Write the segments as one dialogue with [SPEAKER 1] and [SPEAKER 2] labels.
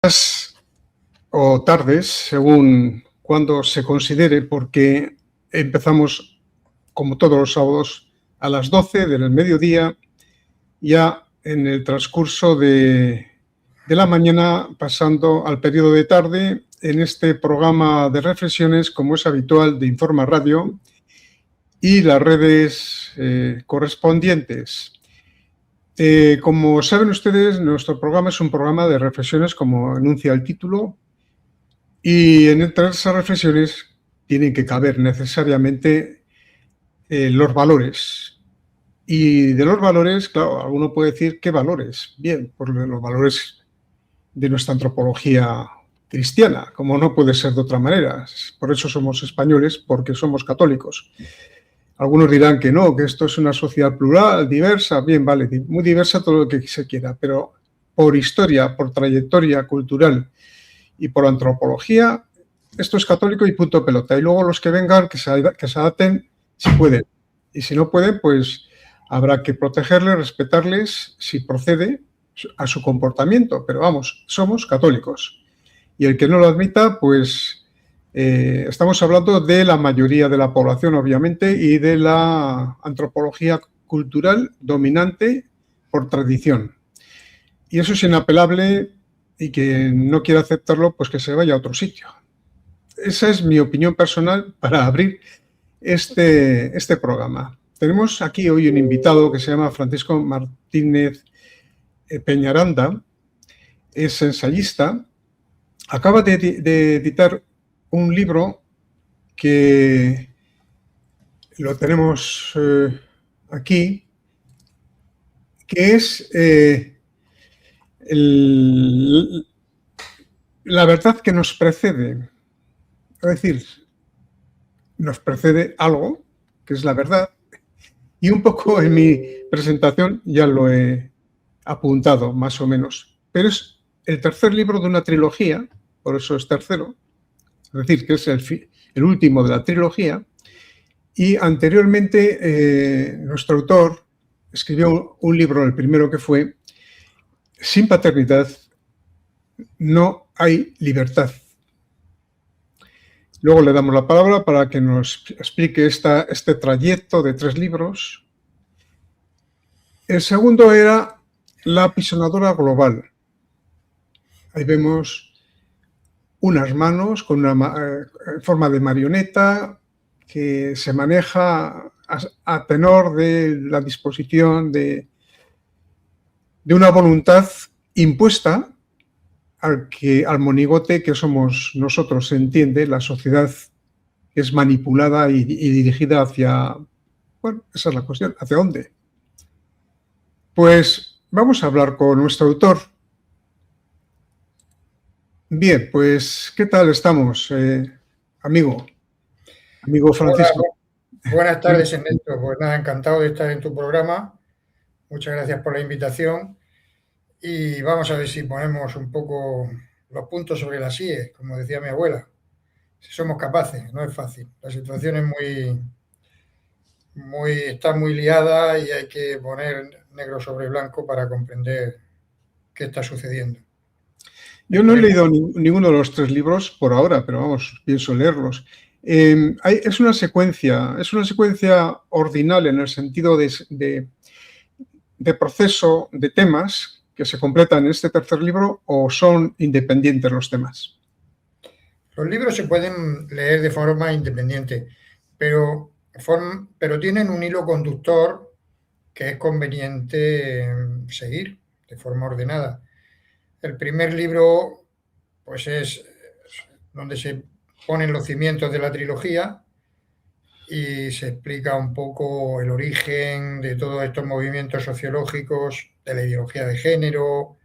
[SPEAKER 1] días o tardes, según cuando se considere, porque empezamos, como todos los sábados, a las 12 del mediodía, ya en el transcurso de la mañana, pasando al periodo de tarde, en este programa de reflexiones, como es habitual, de Informa Radio y las redes correspondientes. Como saben ustedes, nuestro programa es un programa de reflexiones, como anuncia el título, y entre esas reflexiones tienen que caber necesariamente los valores. Y de los valores, claro, alguno puede decir, ¿qué valores? Bien, pues los valores de nuestra antropología cristiana, como no puede ser de otra manera. Por eso somos españoles, porque somos católicos. Algunos dirán que no, que esto es una sociedad plural, diversa. Bien, vale, muy diversa todo lo que se quiera, pero por historia, por trayectoria cultural y por antropología, esto es católico y punto pelota. Y luego los que vengan, que se adapten si pueden. Y si no pueden, pues habrá que protegerles, respetarles, si procede, a su comportamiento. Pero vamos, somos católicos. Y el que no lo admita, pues estamos hablando de la mayoría de la población, obviamente, y de la antropología cultural dominante por tradición. Y eso es inapelable, y que no quiera aceptarlo, pues que se vaya a otro sitio. Esa es mi opinión personal para abrir este programa. Tenemos aquí hoy un invitado que se llama Francisco Martínez Peñaranda, es ensayista, acaba de editar un libro que lo tenemos aquí, que es la verdad que nos precede. Es decir, nos precede algo, que es la verdad, y un poco en mi presentación ya lo he apuntado, más o menos. Pero es el tercer libro de una trilogía, por eso es tercero, es decir, que es el último de la trilogía, y anteriormente nuestro autor escribió un libro, el primero que fue Sin paternidad no hay libertad. Luego le damos la palabra para que nos explique este trayecto de 3 libros. El segundo era La apisonadora global. Ahí vemos unas manos con una forma de marioneta que se maneja a tenor de la disposición de una voluntad impuesta al monigote que somos nosotros, se entiende, la sociedad que es manipulada y dirigida hacia, bueno, esa es la cuestión, ¿hacia dónde? Pues vamos a hablar con nuestro autor. Bien, pues, ¿qué tal estamos, amigo Francisco?
[SPEAKER 2] Hola, buenas tardes, Ernesto. Pues nada, encantado de estar en tu programa. Muchas gracias por la invitación. Y vamos a ver si ponemos un poco los puntos sobre las IES, como decía mi abuela. Si somos capaces, no es fácil. La situación es está muy liada y hay que poner negro sobre blanco para comprender qué está sucediendo.
[SPEAKER 1] Yo no he leído ninguno de los 3 libros por ahora, pero vamos, pienso leerlos. Es una secuencia ordinal en el sentido de proceso de temas que se completan en este tercer libro, o son independientes los temas.
[SPEAKER 2] Los libros se pueden leer de forma independiente, pero tienen un hilo conductor que es conveniente seguir de forma ordenada. El primer libro, pues es donde se ponen los cimientos de la trilogía y se explica un poco el origen de todos estos movimientos sociológicos, de la ideología de género,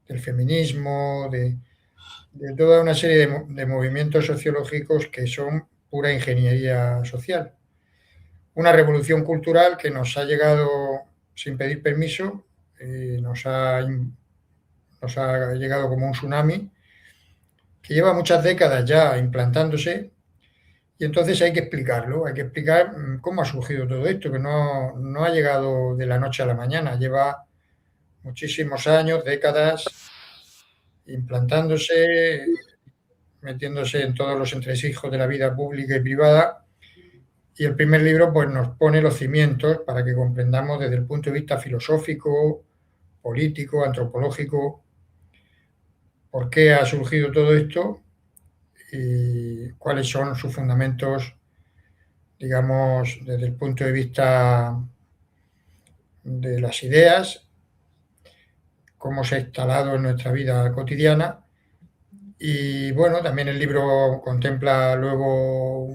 [SPEAKER 2] del feminismo, de toda una serie de movimientos sociológicos que son pura ingeniería social. Una revolución cultural que nos ha llegado sin pedir permiso, nos ha llegado como un tsunami, que lleva muchas décadas ya implantándose, y entonces hay que explicarlo, hay que explicar cómo ha surgido todo esto, que no ha llegado de la noche a la mañana, lleva muchísimos años, décadas, implantándose, metiéndose en todos los entresijos de la vida pública y privada. Y el primer libro pues, nos pone los cimientos para que comprendamos desde el punto de vista filosófico, político, antropológico, por qué ha surgido todo esto y cuáles son sus fundamentos, digamos, desde el punto de vista de las ideas, cómo se ha instalado en nuestra vida cotidiana. Y bueno, también el libro contempla luego,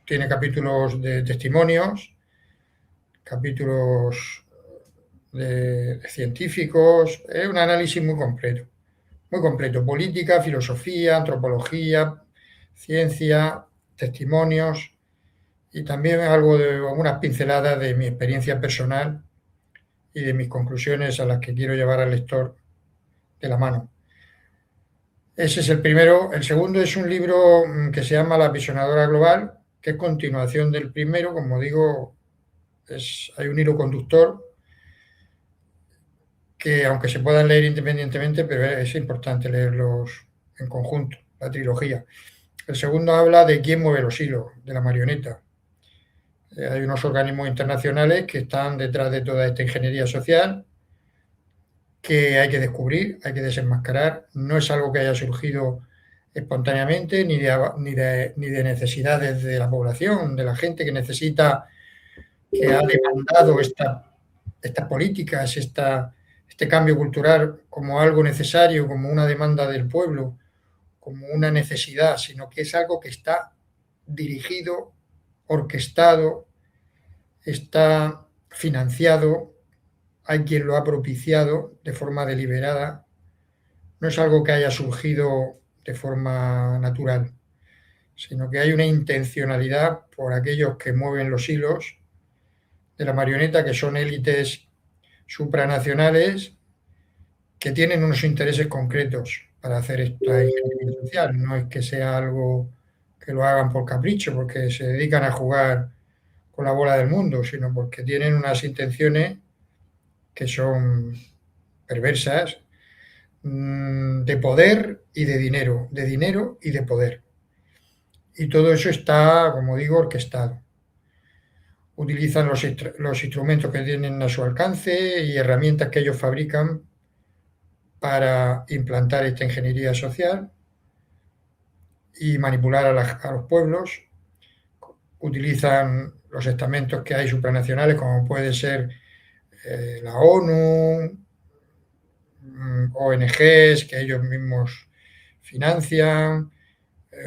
[SPEAKER 2] tiene capítulos de testimonios, capítulos de científicos, es un análisis muy completo, política, filosofía, antropología, ciencia, testimonios y también algo de algunas pinceladas de mi experiencia personal y de mis conclusiones a las que quiero llevar al lector de la mano. Ese es el primero. El segundo es un libro que se llama La Apisonadora Global, que es continuación del primero. Como digo, hay un hilo conductor que, aunque se puedan leer independientemente, pero es importante leerlos en conjunto, la trilogía. El segundo habla de quién mueve los hilos, de la marioneta. Hay unos organismos internacionales que están detrás de toda esta ingeniería social que hay que descubrir, hay que desenmascarar. No es algo que haya surgido espontáneamente ni de necesidades de la población, de la gente que necesita, que ha demandado estas políticas, este cambio cultural como algo necesario, como una demanda del pueblo, como una necesidad, sino que es algo que está dirigido, orquestado, está financiado, hay quien lo ha propiciado de forma deliberada, no es algo que haya surgido de forma natural, sino que hay una intencionalidad por aquellos que mueven los hilos de la marioneta, que son élites supranacionales que tienen unos intereses concretos para hacer esta ingeniería social. No es que sea algo que lo hagan por capricho, porque se dedican a jugar con la bola del mundo, sino porque tienen unas intenciones que son perversas, de poder y de dinero y de poder. Y todo eso está, como digo, orquestado. Utilizan los instrumentos que tienen a su alcance y herramientas que ellos fabrican para implantar esta ingeniería social y manipular a los pueblos. Utilizan los estamentos que hay supranacionales, como puede ser la ONU, ONGs que ellos mismos financian,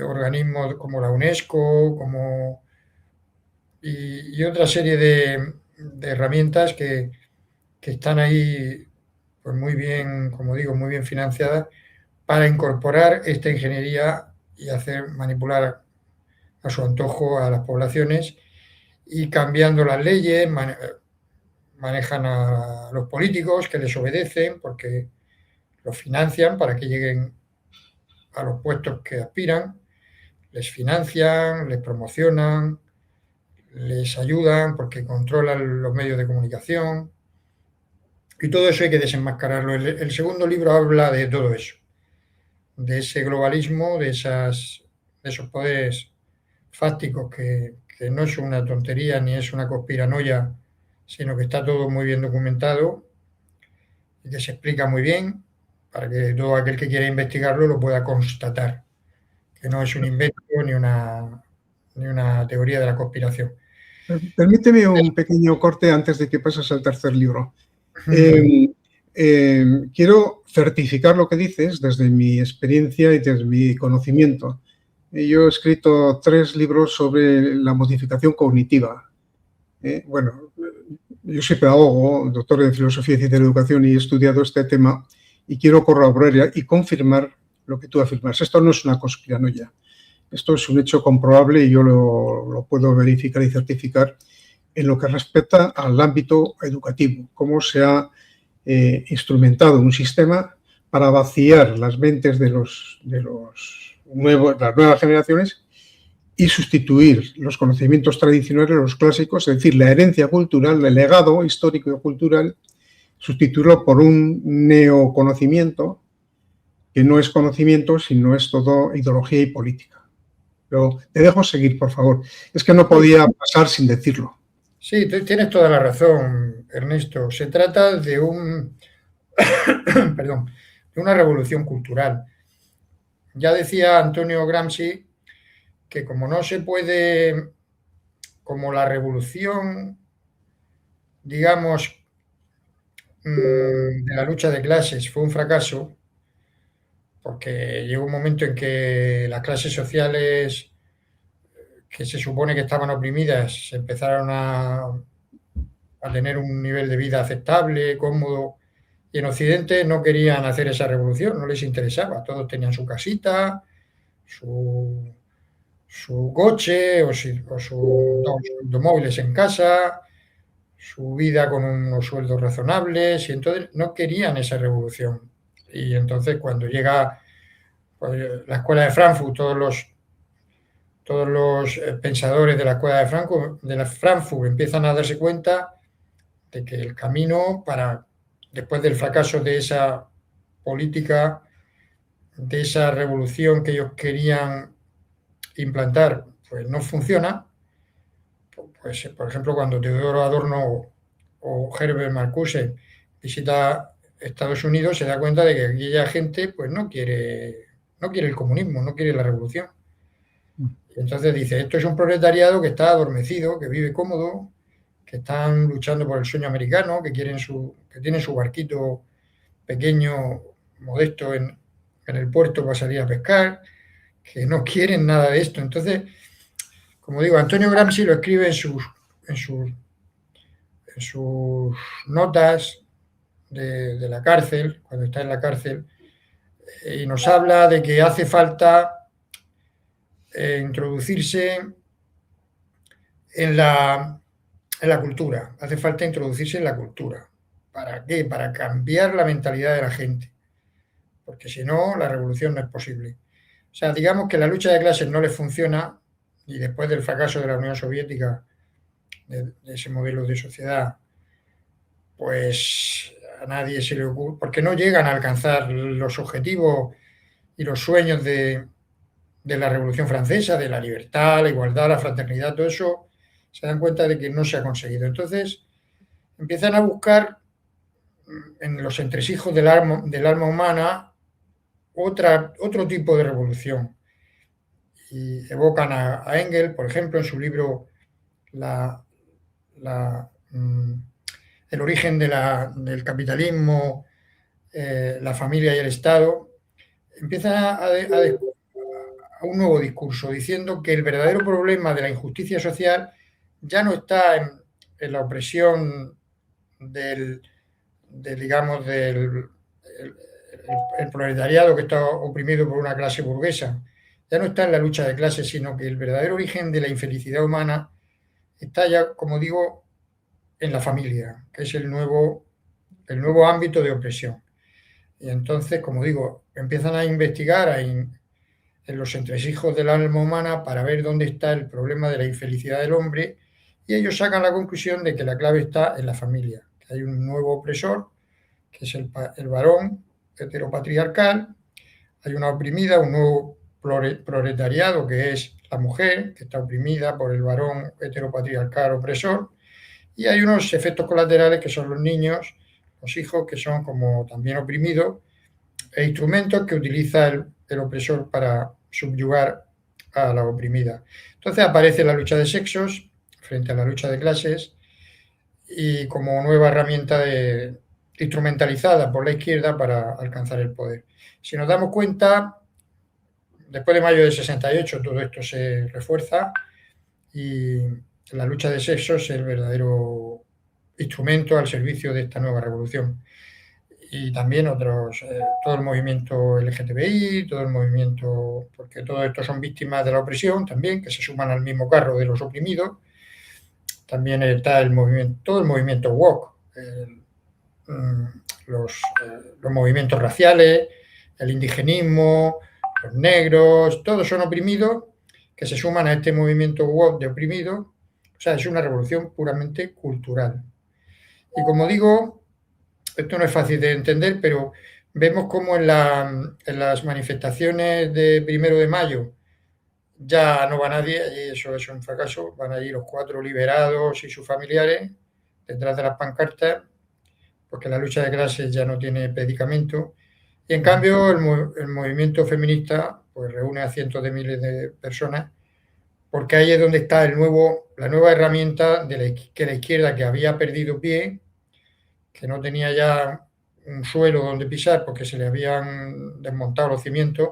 [SPEAKER 2] organismos como la UNESCO, y otra serie de herramientas que están ahí pues muy bien, como digo, muy bien financiadas para incorporar esta ingeniería y hacer manipular a su antojo a las poblaciones y cambiando las leyes, manejan a los políticos que les obedecen porque los financian para que lleguen a los puestos que aspiran, les financian, les promocionan, les ayudan porque controlan los medios de comunicación y todo eso hay que desenmascararlo. El segundo libro habla de todo eso, de ese globalismo, de esos poderes fácticos que no es una tontería ni es una conspiranoia, sino que está todo muy bien documentado y que se explica muy bien para que todo aquel que quiera investigarlo lo pueda constatar, que no es un invento ni una teoría de la conspiración.
[SPEAKER 1] Permíteme un pequeño corte antes de que pases al tercer libro. Quiero certificar lo que dices desde mi experiencia y desde mi conocimiento. Yo he escrito 3 libros sobre la modificación cognitiva. Bueno, yo soy pedagogo, doctor en Filosofía y Ciencia de la Educación y he estudiado este tema y quiero corroborar y confirmar lo que tú afirmas. Esto no es una conspiranoia. Esto es un hecho comprobable y yo lo puedo verificar y certificar en lo que respecta al ámbito educativo, cómo se ha instrumentado un sistema para vaciar las mentes de las nuevas generaciones y sustituir los conocimientos tradicionales, los clásicos, es decir, la herencia cultural, el legado histórico y cultural, sustituirlo por un neoconocimiento que no es conocimiento, sino es todo ideología y política. Pero te dejo seguir, por favor. Es que no podía pasar sin decirlo.
[SPEAKER 2] Sí, tienes toda la razón, Ernesto. Se trata de perdón, de una revolución cultural. Ya decía Antonio Gramsci que como no se puede, como la revolución, digamos, de la lucha de clases fue un fracaso, porque llegó un momento en que las clases sociales que se supone que estaban oprimidas empezaron a tener un nivel de vida aceptable, cómodo, y en Occidente no querían hacer esa revolución, no les interesaba. Todos tenían su casita, su, su coche o sus automóviles en casa, su vida con unos sueldos razonables, y entonces no querían esa revolución. Y entonces cuando llega pues, la escuela de Frankfurt, todos los pensadores de la escuela de Frankfurt empiezan a darse cuenta de que el camino para, después del fracaso de esa política, de esa revolución que ellos querían implantar, pues no funciona. Pues, por ejemplo, cuando Teodoro Adorno o Herbert Marcuse visita Estados Unidos, se da cuenta de que aquella gente pues no quiere el comunismo, no quiere la revolución. Y entonces dice, esto es un proletariado que está adormecido, que vive cómodo, que están luchando por el sueño americano, que tienen su barquito pequeño, modesto en el puerto para salir a pescar, que no quieren nada de esto. Entonces, como digo, Antonio Gramsci lo escribe en sus notas de la cárcel, cuando está en la cárcel, y nos habla de que hace falta introducirse en la cultura, hace falta introducirse en la cultura. ¿Para qué? Para cambiar la mentalidad de la gente, porque si no, la revolución no es posible. O sea, digamos que la lucha de clases no les funciona y después del fracaso de la Unión Soviética, de ese modelo de sociedad, pues a nadie se le ocurre, porque no llegan a alcanzar los objetivos y los sueños de la Revolución Francesa, de la libertad, la igualdad, la fraternidad, todo eso, se dan cuenta de que no se ha conseguido. Entonces, empiezan a buscar en los entresijos del alma humana otro tipo de revolución. Y evocan a Engels, por ejemplo, en su libro la, la, El origen del capitalismo, la familia y el Estado, empiezan a un nuevo discurso diciendo que el verdadero problema de la injusticia social ya no está en la opresión digamos, el proletariado que está oprimido por una clase burguesa. Ya no está en la lucha de clases, sino que el verdadero origen de la infelicidad humana está ya, como digo, en la familia, que es el nuevo ámbito de opresión. Y entonces, como digo, empiezan a investigar en los entresijos del alma humana para ver dónde está el problema de la infelicidad del hombre, y ellos sacan la conclusión de que la clave está en la familia, que hay un nuevo opresor, que es el varón heteropatriarcal, hay una oprimida, un nuevo proletariado, que es la mujer, que está oprimida por el varón heteropatriarcal opresor, y hay unos efectos colaterales que son los niños, los hijos, que son como también oprimidos, e instrumentos que utiliza el opresor para subyugar a la oprimida. Entonces aparece la lucha de sexos frente a la lucha de clases y como nueva herramienta instrumentalizada por la izquierda para alcanzar el poder. Si nos damos cuenta, después de mayo del 68 todo esto se refuerza y la lucha de sexos es el verdadero instrumento al servicio de esta nueva revolución. Y también todo el movimiento LGTBI, todo el movimiento, porque todos estos son víctimas de la opresión también, que se suman al mismo carro de los oprimidos. También está todo el movimiento woke, los movimientos raciales, el indigenismo, los negros, todos son oprimidos que se suman a este movimiento woke de oprimidos. O sea, es una revolución puramente cultural. Y como digo, esto no es fácil de entender, pero vemos como en las manifestaciones de 1 de mayo ya no va nadie, y eso es un fracaso, van allí los 4 liberados y sus familiares detrás de las pancartas, porque la lucha de clases ya no tiene predicamento. Y en cambio el movimiento feminista pues reúne a cientos de miles de personas, porque ahí es donde está la nueva herramienta que la izquierda, que había perdido pie, que no tenía ya un suelo donde pisar porque se le habían desmontado los cimientos.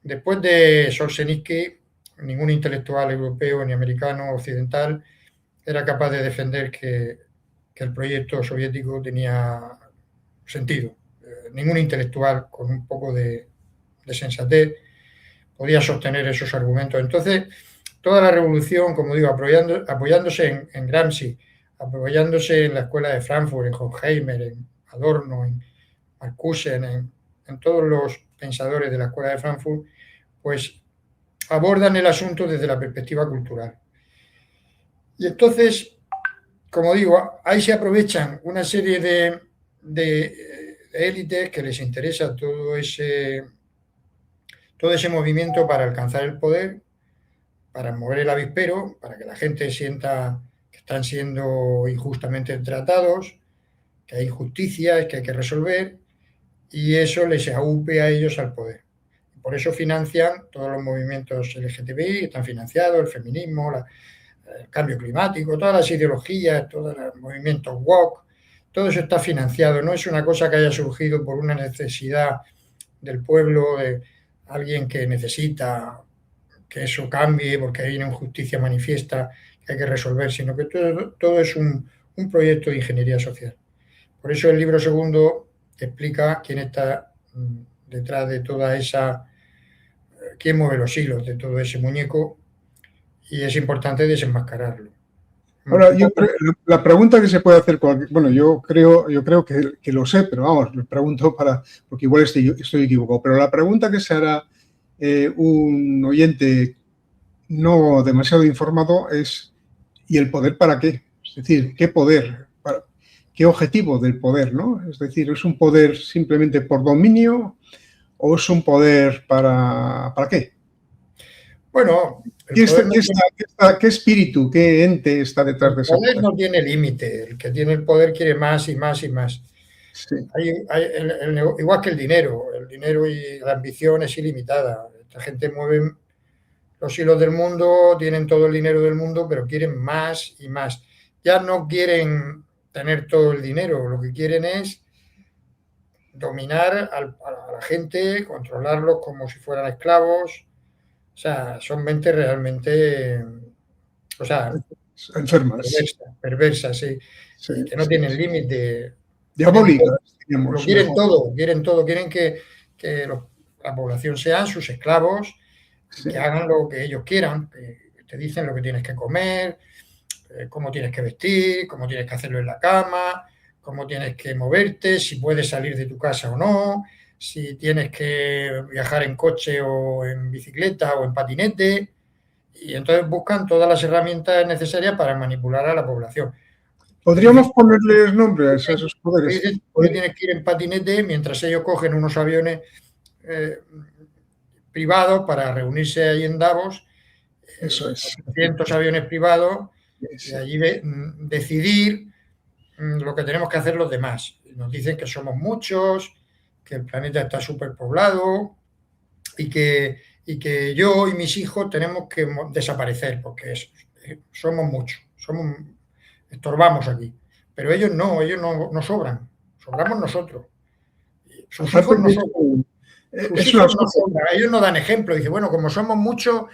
[SPEAKER 2] Después de Solzhenitsyn, ningún intelectual europeo ni americano occidental era capaz de defender que el proyecto soviético tenía sentido. Ningún intelectual con un poco de sensatez podía sostener esos argumentos. Entonces, toda la revolución, como digo, apoyándose en Gramsci, apoyándose en la escuela de Frankfurt, en Horkheimer, en Adorno, en Marcuse, en todos los pensadores de la escuela de Frankfurt, pues abordan el asunto desde la perspectiva cultural. Y entonces, como digo, ahí se aprovechan una serie de élites que les interesa todo ese movimiento para alcanzar el poder, para mover el avispero, para que la gente sienta que están siendo injustamente tratados, que hay injusticias que hay que resolver, y eso les aupe a ellos al poder. Por eso financian todos los movimientos LGTBI, están financiados, el feminismo, el cambio climático, todas las ideologías, todos los movimientos woke, todo eso está financiado. No es una cosa que haya surgido por una necesidad del pueblo, de alguien que necesita que eso cambie porque hay una injusticia manifiesta que hay que resolver, sino que todo es un proyecto de ingeniería social. Por eso el libro segundo explica quién está detrás de toda esa, quién mueve los hilos de todo ese muñeco, y es importante desenmascararlo.
[SPEAKER 1] Ahora, la pregunta que se puede hacer, bueno, yo creo que lo sé, pero vamos, lo pregunto porque igual estoy equivocado, pero la pregunta que se hará un oyente no demasiado informado es: ¿y el poder para qué? Es decir, ¿qué poder? ¿Qué objetivo del poder, no? Es decir, ¿es un poder simplemente por dominio o es un poder para qué?
[SPEAKER 2] Bueno,
[SPEAKER 1] ¿Qué espíritu, qué ente está detrás de ese
[SPEAKER 2] poder
[SPEAKER 1] poder?
[SPEAKER 2] no tiene límite. El que tiene el poder quiere más y más y más.
[SPEAKER 1] Sí.
[SPEAKER 2] Igual que el dinero y la ambición es ilimitada. Esta gente mueve los hilos del mundo, tienen todo el dinero del mundo, pero quieren más y más. Ya no quieren tener todo el dinero, lo que quieren es dominar a la gente, controlarlos como si fueran esclavos. O sea, son mentes realmente, o sea,
[SPEAKER 1] Enfermas.
[SPEAKER 2] perversas, sí,
[SPEAKER 1] Sí,
[SPEAKER 2] que no tienen límite.
[SPEAKER 1] diabólicas,
[SPEAKER 2] Lo
[SPEAKER 1] digamos,
[SPEAKER 2] quieren
[SPEAKER 1] mejor.
[SPEAKER 2] todo, quieren que la población sean sus esclavos,
[SPEAKER 1] Sí.
[SPEAKER 2] que hagan lo que ellos quieran, que te dicen lo que tienes que comer, cómo tienes que vestir, cómo tienes que hacerlo en la cama, cómo tienes que moverte, si puedes salir de tu casa o no, si tienes que viajar en coche o en bicicleta o en patinete, y entonces buscan todas las herramientas necesarias para manipular a la población.
[SPEAKER 1] ¿Podríamos ponerles nombre a esos poderes?
[SPEAKER 2] Dicen que tienes que ir en patinete mientras ellos cogen unos aviones privados para reunirse ahí en Davos,
[SPEAKER 1] Eso es.
[SPEAKER 2] cientos de aviones privados, y
[SPEAKER 1] Sí.
[SPEAKER 2] allí decidir lo que tenemos que hacer los demás. Nos dicen que somos muchos, que el planeta está superpoblado y que yo y mis hijos tenemos que desaparecer porque somos muchos, estorbamos aquí. Pero ellos no sobran, sobramos nosotros. Sus
[SPEAKER 1] Aparte
[SPEAKER 2] hijos no
[SPEAKER 1] que
[SPEAKER 2] sobran. Sus
[SPEAKER 1] es
[SPEAKER 2] hijos
[SPEAKER 1] una
[SPEAKER 2] no
[SPEAKER 1] excusa.
[SPEAKER 2] sobran. Ellos no dan ejemplo. Dice, bueno, como somos muchos,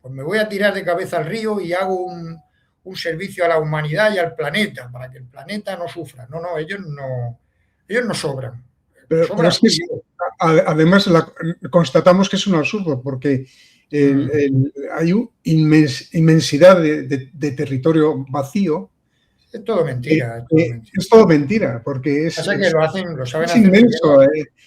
[SPEAKER 2] pues me voy a tirar de cabeza al río y hago un servicio a la humanidad y al planeta, para que el planeta no sufra. No, ellos no sobran.
[SPEAKER 1] Pero
[SPEAKER 2] Sobran
[SPEAKER 1] es
[SPEAKER 2] tú
[SPEAKER 1] que
[SPEAKER 2] y yo.
[SPEAKER 1] además constatamos que es un absurdo, porque hay una inmensidad de territorio vacío.
[SPEAKER 2] Es todo mentira, es todo mentira.
[SPEAKER 1] Es todo mentira, porque
[SPEAKER 2] Pasa que lo saben
[SPEAKER 1] es
[SPEAKER 2] hacer muy bien.
[SPEAKER 1] inmenso.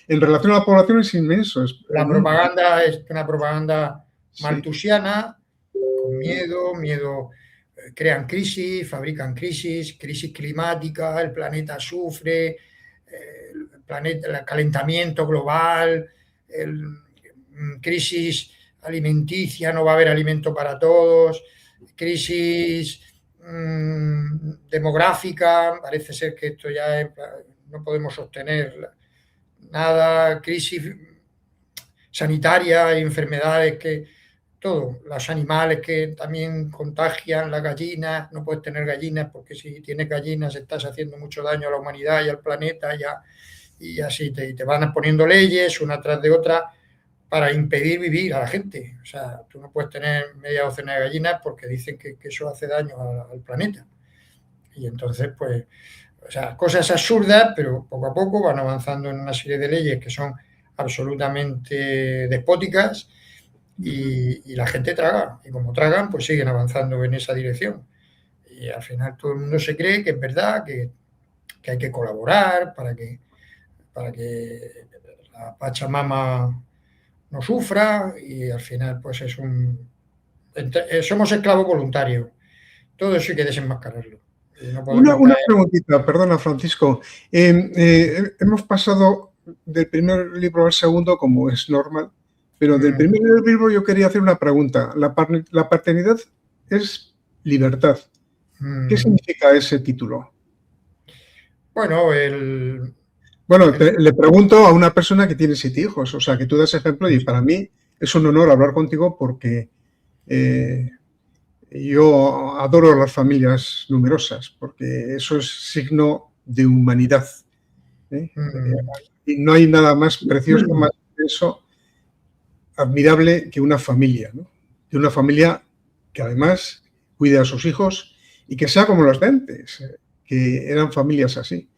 [SPEAKER 1] En relación a la población es inmenso.
[SPEAKER 2] La propaganda es una propaganda
[SPEAKER 1] Sí.
[SPEAKER 2] maltusiana, con miedo, crean crisis, fabrican crisis climática, el planeta sufre, planeta, el calentamiento global, crisis alimenticia, no va a haber alimento para todos, crisis demográfica, parece ser que esto ya no podemos sostener nada, crisis sanitaria, enfermedades que todo, los animales que también contagian, las gallinas, no puedes tener gallinas porque si tienes gallinas estás haciendo mucho daño a la humanidad y al planeta y así te van poniendo leyes una tras de otra para impedir vivir a la gente. O sea, tú no puedes tener media docena de gallinas porque dicen que eso hace daño al planeta. Y entonces, pues, o sea, cosas absurdas, pero poco a poco van avanzando en una serie de leyes que son absolutamente despóticas y la gente traga. Y como tragan, pues siguen avanzando en esa dirección. Y al final todo el mundo se cree que es verdad, que hay que colaborar para que la Pachamama no sufra y al final pues somos esclavos voluntarios. Todo eso hay que desenmascararlo. No podemos
[SPEAKER 1] Una
[SPEAKER 2] caer.
[SPEAKER 1] preguntita, perdona, Francisco. Hemos pasado del primer libro al segundo, como es normal, pero del primer libro yo quería hacer una pregunta. La paternidad es libertad. ¿Qué significa ese título?
[SPEAKER 2] Bueno,
[SPEAKER 1] Bueno, le pregunto a una persona que tiene 7 hijos, o sea, que tú das ejemplo y para mí es un honor hablar contigo porque yo adoro las familias numerosas, porque eso es signo de humanidad. Y no hay nada más precioso, más eso, admirable que una familia, ¿no? Que una familia que además cuide a sus hijos y que sea como las de antes, que eran familias así,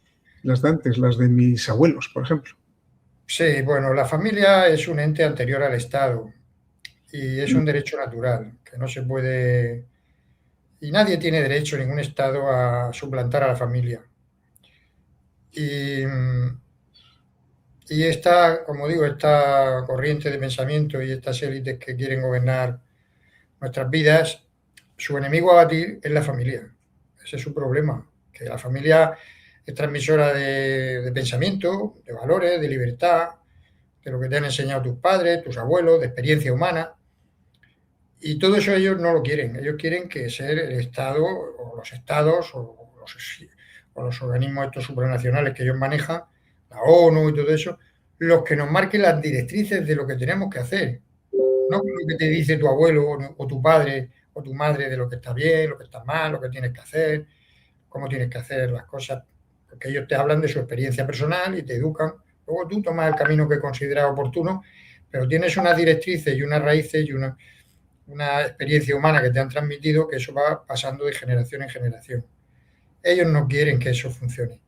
[SPEAKER 1] las de antes, las de mis abuelos, por ejemplo.
[SPEAKER 2] Sí, bueno, la familia es un ente anterior al Estado y es un derecho natural que no se puede. Y nadie tiene derecho, ningún Estado, a suplantar a la familia. Y esta, como digo, esta corriente de pensamiento y estas élites que quieren gobernar nuestras vidas, su enemigo a batir es la familia. Ese es su problema, que la familia es transmisora de pensamiento, de valores, de libertad, de lo que te han enseñado tus padres, tus abuelos, de experiencia humana. Y todo eso ellos no lo quieren. Ellos quieren que ser el Estado o los estados o los organismos estos supranacionales que ellos manejan, la ONU y todo eso, los que nos marquen las directrices de lo que tenemos que hacer. No lo que te dice tu abuelo o tu padre o tu madre de lo que está bien, lo que está mal, lo que tienes que hacer, cómo tienes que hacer las cosas, porque ellos te hablan de su experiencia personal y te educan. Luego tú tomas el camino que consideras oportuno, pero tienes unas directrices y unas raíces y una experiencia humana que te han transmitido que eso va pasando de generación en generación. Ellos no quieren que eso funcione.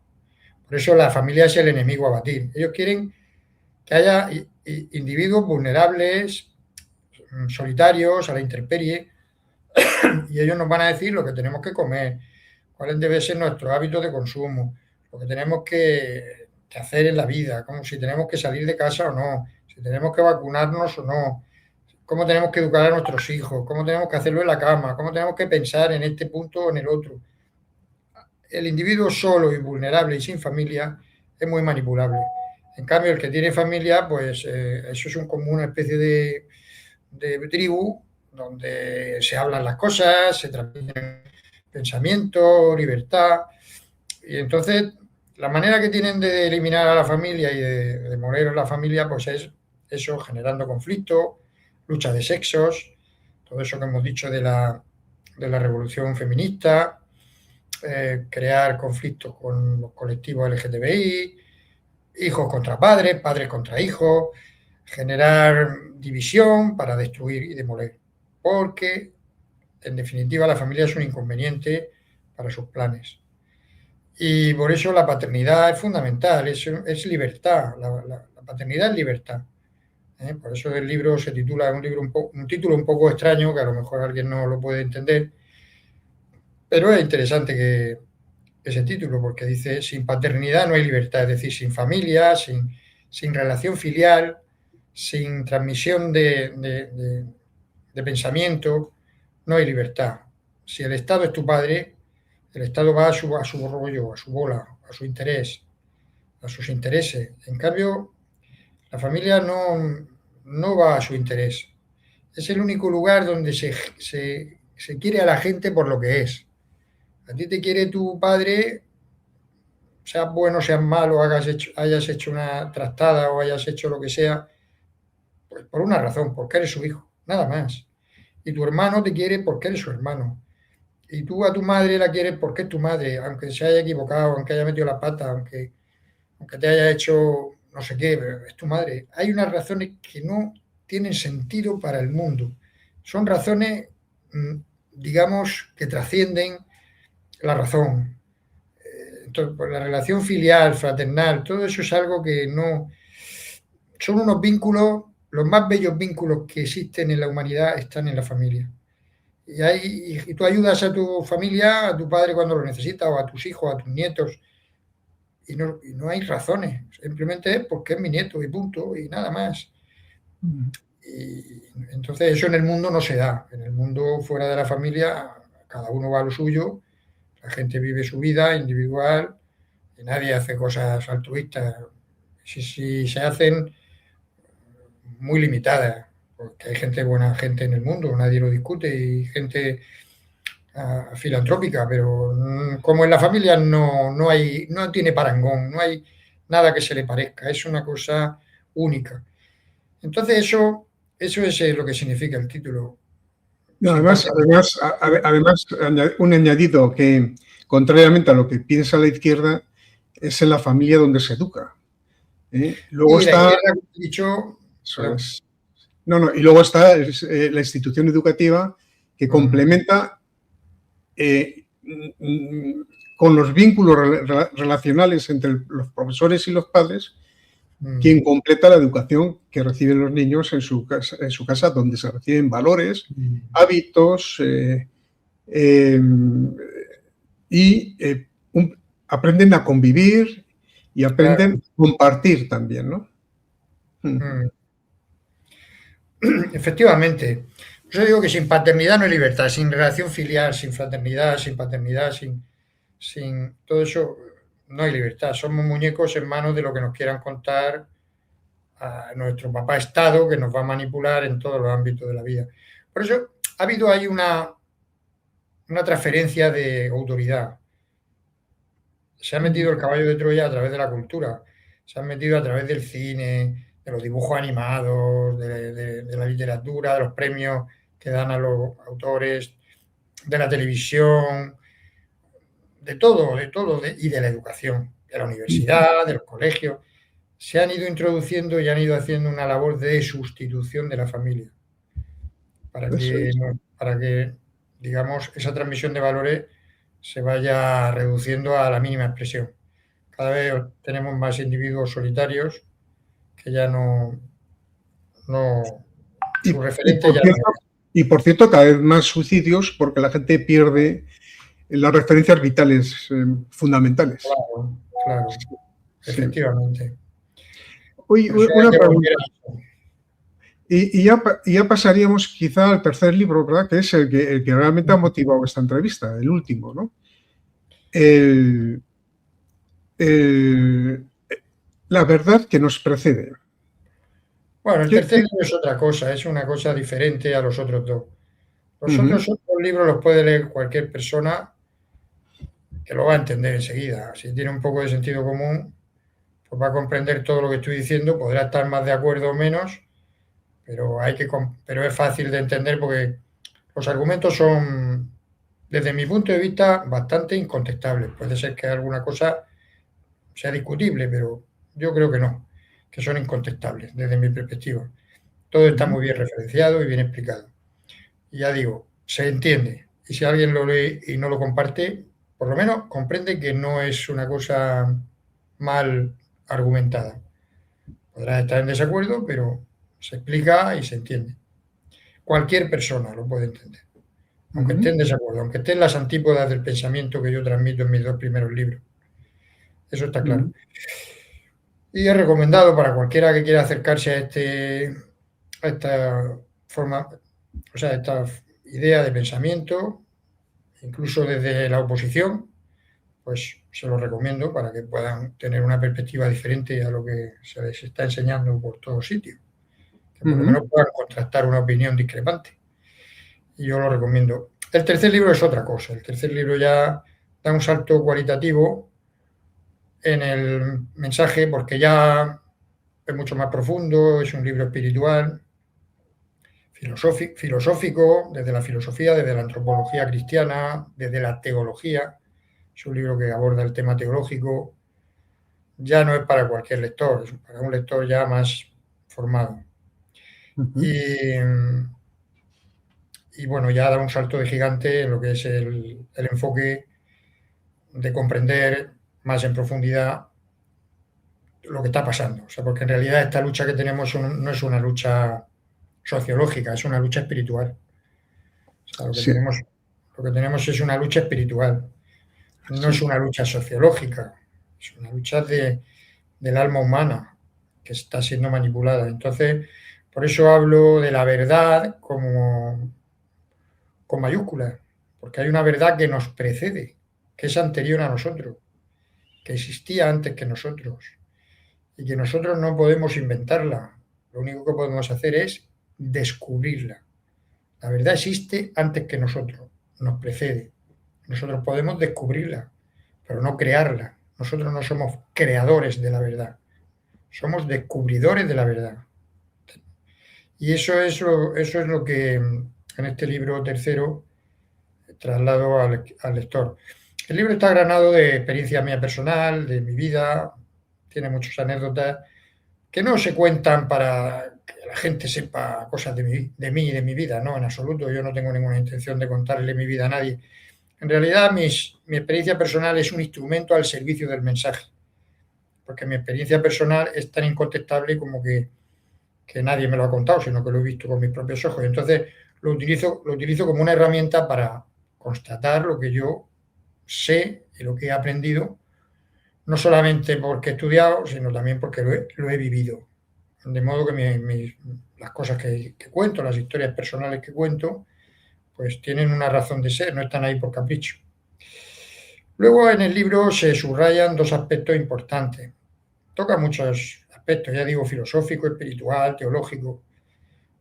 [SPEAKER 2] Por eso la familia es el enemigo a batir. Ellos quieren que haya individuos vulnerables, solitarios, a la intemperie, y ellos nos van a decir lo que tenemos que comer, cuáles deben ser nuestros hábitos de consumo, lo que tenemos que hacer en la vida, como si tenemos que salir de casa o no, si tenemos que vacunarnos o no, cómo tenemos que educar a nuestros hijos, cómo tenemos que hacerlo en la cama, cómo tenemos que pensar en este punto o en el otro. El individuo solo y vulnerable y sin familia es muy manipulable. En cambio, el que tiene familia, pues eso es como una especie de tribu donde se hablan las cosas, se transmiten pensamiento, libertad. Y entonces, la manera que tienen de eliminar a la familia y de demoler a la familia, pues es eso, generando conflicto, lucha de sexos, todo eso que hemos dicho de la revolución feminista, crear conflictos con los colectivos LGTBI, hijos contra padres, padres contra hijos, generar división para destruir y demoler. Porque, en definitiva, la familia es un inconveniente para sus planes. Y por eso la paternidad es fundamental, es libertad. La paternidad es libertad. Por eso el libro se titula, un título un poco extraño, que a lo mejor alguien no lo puede entender, pero es interesante que ese título, porque dice, sin paternidad no hay libertad, es decir, sin familia, sin relación filial, sin transmisión de pensamiento, no hay libertad. Si el Estado es tu padre, el Estado va a su rollo, a su bola, a su interés. a sus intereses. En cambio, la familia no va a su interés. Es el único lugar donde se quiere a la gente por lo que es. A ti te quiere tu padre, seas bueno, seas malo, hayas hecho una trastada o hayas hecho lo que sea, pues por una razón, porque eres su hijo, nada más. Y tu hermano te quiere porque eres su hermano. Y tú a tu madre la quieres porque es tu madre, aunque se haya equivocado, aunque haya metido la pata, aunque te haya hecho no sé qué, pero es tu madre. Hay unas razones que no tienen sentido para el mundo. Son razones, digamos, que trascienden la razón. Entonces, pues, la relación filial, fraternal, todo eso es algo que no... Son unos vínculos, los más bellos vínculos que existen en la humanidad están en la familia. Y tú ayudas a tu familia, a tu padre cuando lo necesita, o a tus hijos, a tus nietos, y no hay razones, simplemente es porque es mi nieto y punto, y nada más. Y entonces eso en el mundo no se da. En el mundo fuera de la familia, cada uno va a lo suyo, la gente vive su vida individual y nadie hace cosas altruistas. Si se hacen, muy limitadas, porque hay gente buena, gente en el mundo, nadie lo discute, y gente filantrópica, pero como en la familia no tiene parangón, no hay nada que se le parezca, es una cosa única. Entonces eso es lo que significa el título.
[SPEAKER 1] No, además, un añadido que, contrariamente a lo que piensa la izquierda, es en la familia donde se educa. Luego
[SPEAKER 2] y la
[SPEAKER 1] está,
[SPEAKER 2] izquierda, como he dicho,
[SPEAKER 1] eso es. No, y luego está la institución educativa que complementa con los vínculos relacionales entre los profesores y los padres, quien completa la educación que reciben los niños en su casa, donde se reciben valores, hábitos y aprenden a convivir y aprenden a compartir también, ¿no?
[SPEAKER 2] Efectivamente. Yo digo que sin paternidad no hay libertad, sin relación filial, sin fraternidad, sin paternidad, sin todo eso, no hay libertad. Somos muñecos en manos de lo que nos quieran contar a nuestro papá Estado, que nos va a manipular en todos los ámbitos de la vida. Por eso ha habido ahí una transferencia de autoridad. Se ha metido el caballo de Troya a través de la cultura, se han metido a través del cine, de los dibujos animados, de la literatura, de los premios que dan a los autores, de la televisión, de todo, y de la educación, de la universidad, de los colegios. Se han ido introduciendo y han ido haciendo una labor de sustitución de la familia para que, digamos, esa transmisión de valores se vaya reduciendo a la mínima expresión. Cada vez tenemos más individuos solitarios que ya su referente ya no es.
[SPEAKER 1] Y por cierto, cada vez más suicidios porque la gente pierde las referencias vitales fundamentales.
[SPEAKER 2] Claro, efectivamente.
[SPEAKER 1] Oye, una pregunta. Y ya pasaríamos quizá al tercer libro, ¿verdad? Que es el que realmente ha motivado esta entrevista, el último, ¿no? La verdad que nos precede.
[SPEAKER 2] Bueno, el tercer libro es otra cosa, es una cosa diferente a los otros dos. Los otros libros los puede leer cualquier persona que lo va a entender enseguida. Si tiene un poco de sentido común, pues va a comprender todo lo que estoy diciendo, podrá estar más de acuerdo o menos, pero es fácil de entender porque los argumentos son, desde mi punto de vista, bastante incontestables. Puede ser que alguna cosa sea discutible, pero yo creo que no, que son incontestables desde mi perspectiva. Todo está muy bien referenciado y bien explicado. Y ya digo, se entiende. Y si alguien lo lee y no lo comparte, por lo menos comprende que no es una cosa mal argumentada. Podrá estar en desacuerdo, pero se explica y se entiende. Cualquier persona lo puede entender, aunque esté en desacuerdo, aunque esté en las antípodas del pensamiento que yo transmito en mis dos primeros libros. Eso está claro. Y es recomendado para cualquiera que quiera acercarse a esta forma, o sea, esta idea de pensamiento, incluso desde la oposición, pues se lo recomiendo para que puedan tener una perspectiva diferente a lo que se les está enseñando por todos sitios, que por lo menos puedan contrastar una opinión discrepante. Y yo lo recomiendo. El tercer libro es otra cosa. El tercer libro ya da un salto cualitativo en el mensaje porque ya es mucho más profundo, es un libro espiritual, filosófico, desde la filosofía, desde la antropología cristiana, desde la teología. Es un libro que aborda el tema teológico. Ya no es para cualquier lector, es para un lector ya más formado. Y bueno, ya da un salto de gigante en lo que es el enfoque de comprender más en profundidad lo que está pasando. O sea, porque en realidad esta lucha que tenemos no es una lucha sociológica, es una lucha espiritual. O sea, lo que tenemos es una lucha espiritual, no es una lucha sociológica, es una lucha del alma humana que está siendo manipulada. Entonces, por eso hablo de la verdad como con mayúsculas, porque hay una verdad que nos precede, que es anterior a nosotros, que existía antes que nosotros y que nosotros no podemos inventarla. Lo único que podemos hacer es descubrirla. La verdad existe antes que nosotros, nos precede. Nosotros podemos descubrirla, pero no crearla. Nosotros no somos creadores de la verdad, somos descubridores de la verdad. Y eso es lo que en este libro tercero traslado al lector. El libro está granado de experiencia mía personal, de mi vida, tiene muchas anécdotas que no se cuentan para que la gente sepa cosas de mí y de mi vida, no, en absoluto, yo no tengo ninguna intención de contarle mi vida a nadie. En realidad, mi experiencia personal es un instrumento al servicio del mensaje, porque mi experiencia personal es tan incontestable como que nadie me lo ha contado, sino que lo he visto con mis propios ojos. Entonces, lo utilizo como una herramienta para constatar lo que yo sé y lo que he aprendido, no solamente porque he estudiado, sino también porque lo he vivido. De modo que las cosas que cuento, las historias personales que cuento, pues tienen una razón de ser, no están ahí por capricho. Luego en el libro se subrayan dos aspectos importantes. Toca muchos aspectos, ya digo, filosófico, espiritual, teológico,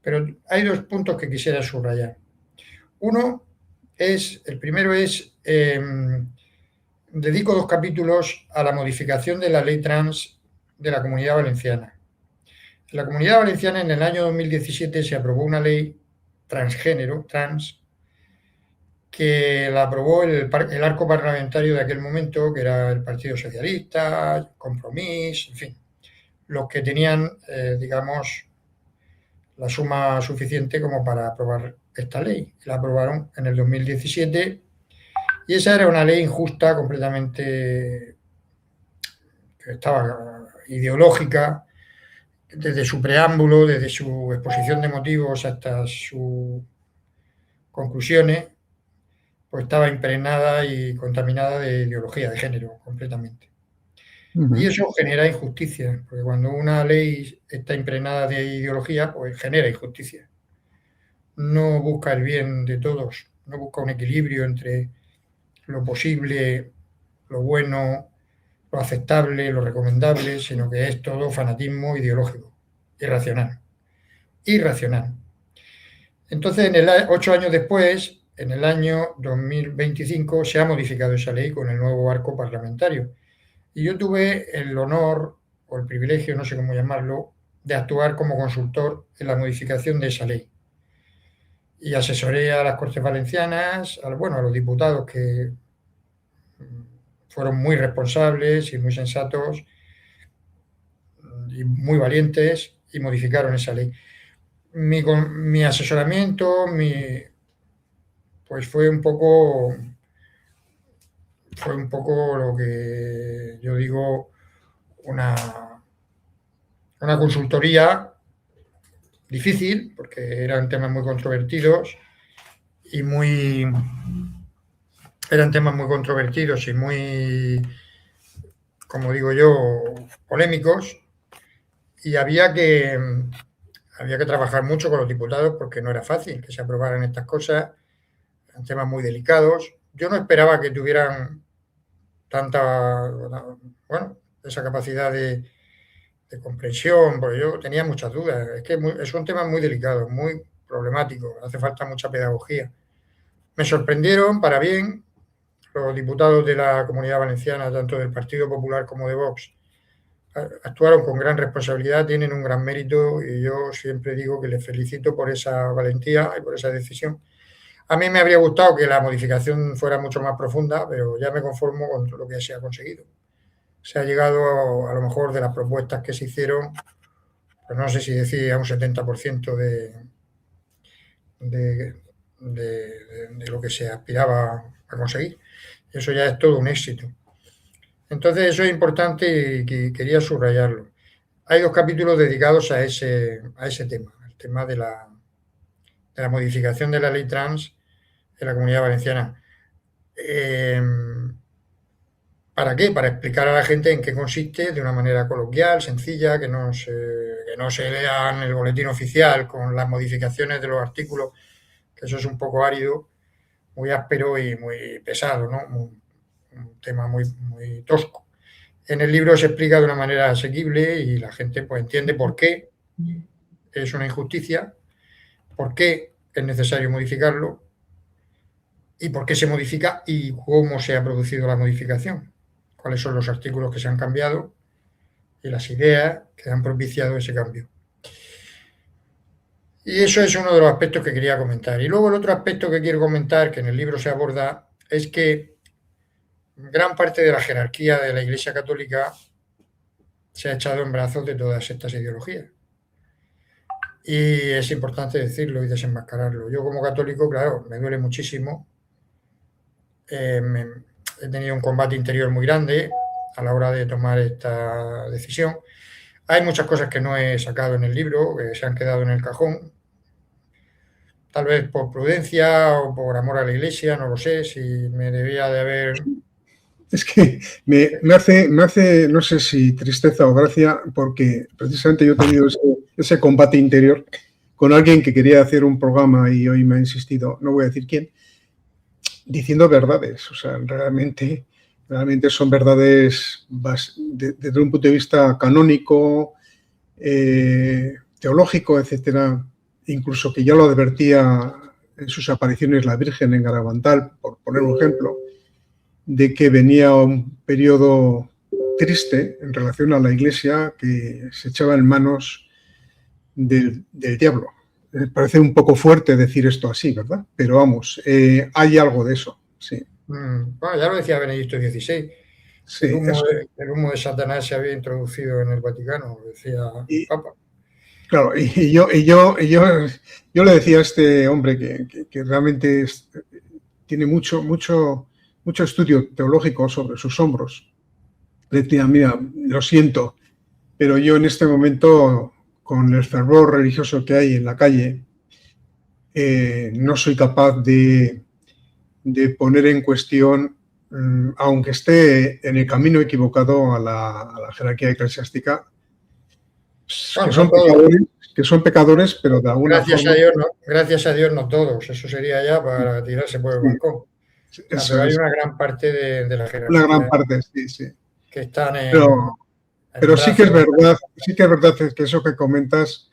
[SPEAKER 2] pero hay dos puntos que quisiera subrayar. El primero es, dedico 2 capítulos a la modificación de la ley trans de la Comunidad Valenciana. En la Comunidad Valenciana, en el año 2017, se aprobó una ley transgénero, trans, que la aprobó el arco parlamentario de aquel momento, que era el Partido Socialista, Compromís, en fin, los que tenían, digamos, la suma suficiente como para aprobar esta ley. La aprobaron en el 2017 y esa era una ley injusta, completamente, que estaba ideológica, desde su preámbulo, desde su exposición de motivos hasta sus conclusiones, pues estaba impregnada y contaminada de ideología de género completamente. Y eso genera injusticia, porque cuando una ley está impregnada de ideología, pues genera injusticia. No busca el bien de todos, no busca un equilibrio entre lo posible, lo bueno, lo aceptable, lo recomendable, sino que es todo fanatismo ideológico, irracional. Entonces, 8 años después, en el año 2025, se ha modificado esa ley con el nuevo arco parlamentario. Y yo tuve el honor o el privilegio, no sé cómo llamarlo, de actuar como consultor en la modificación de esa ley. Y asesoré a las Cortes Valencianas, a los diputados que fueron muy responsables y muy sensatos y muy valientes y modificaron esa ley. Mi asesoramiento, pues fue un poco lo que yo digo una consultoría difícil, porque eran temas muy controvertidos y muy, como digo yo, polémicos, y había que trabajar mucho con los diputados porque no era fácil que se aprobaran estas cosas, eran temas muy delicados. Yo no esperaba que tuvieran bueno, esa capacidad de comprensión, porque yo tenía muchas dudas. Es que es un tema muy delicado, muy problemático, hace falta mucha pedagogía. Me sorprendieron para bien los diputados de la Comunidad Valenciana, tanto del Partido Popular como de Vox, actuaron con gran responsabilidad, tienen un gran mérito y yo siempre digo que les felicito por esa valentía y por esa decisión. A mí me habría gustado que la modificación fuera mucho más profunda, pero ya me conformo con lo que se ha conseguido. Se ha llegado a lo mejor de las propuestas que se hicieron, pues no sé si decir a un 70% de, de lo que se aspiraba a conseguir. Eso ya es todo un éxito. Entonces eso es importante y quería subrayarlo. Hay 2 capítulos dedicados a ese tema, el tema de la modificación de la ley trans en la Comunidad Valenciana. ¿Para qué? Para explicar a la gente en qué consiste de una manera coloquial, sencilla, que no se lean el boletín oficial con las modificaciones de los artículos, que eso es un poco árido, muy áspero y muy pesado, ¿no? Un tema muy, muy tosco. En el libro se explica de una manera asequible y la gente pues entiende por qué es una injusticia, por qué es necesario modificarlo y por qué se modifica y cómo se ha producido la modificación, cuáles son los artículos que se han cambiado y las ideas que han propiciado ese cambio. Y eso es uno de los aspectos que quería comentar. Y luego el otro aspecto que quiero comentar, que en el libro se aborda, es que gran parte de la jerarquía de la Iglesia Católica se ha echado en brazos de todas estas ideologías. Y es importante decirlo y desenmascararlo. Yo como católico, claro, me duele muchísimo. He tenido un combate interior muy grande a la hora de tomar esta decisión. Hay muchas cosas que no he sacado en el libro, que se han quedado en el cajón. Tal vez por prudencia o por amor a la Iglesia, no lo sé, si me debía de haber...
[SPEAKER 1] Es que me hace, no sé si tristeza o gracia, porque precisamente yo he tenido ese combate interior con alguien que quería hacer un programa y hoy me ha insistido, no voy a decir quién, diciendo verdades. O sea, realmente son verdades desde un punto de vista canónico, teológico, etcétera. Incluso que ya lo advertía en sus apariciones la Virgen en Garabandal, por poner un ejemplo, de que venía un periodo triste en relación a la Iglesia que se echaba en manos del diablo. Parece un poco fuerte decir esto así, ¿verdad? Pero vamos, hay algo de eso, sí.
[SPEAKER 2] Bueno, ya lo decía Benedicto XVI. Sí, el humo de Satanás se había introducido en el Vaticano, decía el Papa.
[SPEAKER 1] Claro, y yo le decía a este hombre que realmente tiene mucho estudio teológico sobre sus hombros. Le decía, mira, lo siento, pero yo en este momento, con el fervor religioso que hay en la calle, no soy capaz de poner en cuestión, aunque esté en el camino equivocado a la jerarquía eclesiástica, que son pecadores, pero de alguna forma...
[SPEAKER 2] Gracias a Dios no todos, eso sería ya para tirarse por el balcón. Pero hay una gran parte de la jerarquía.
[SPEAKER 1] Una gran parte, sí.
[SPEAKER 2] Que están
[SPEAKER 1] pero sí que es verdad que eso que comentas...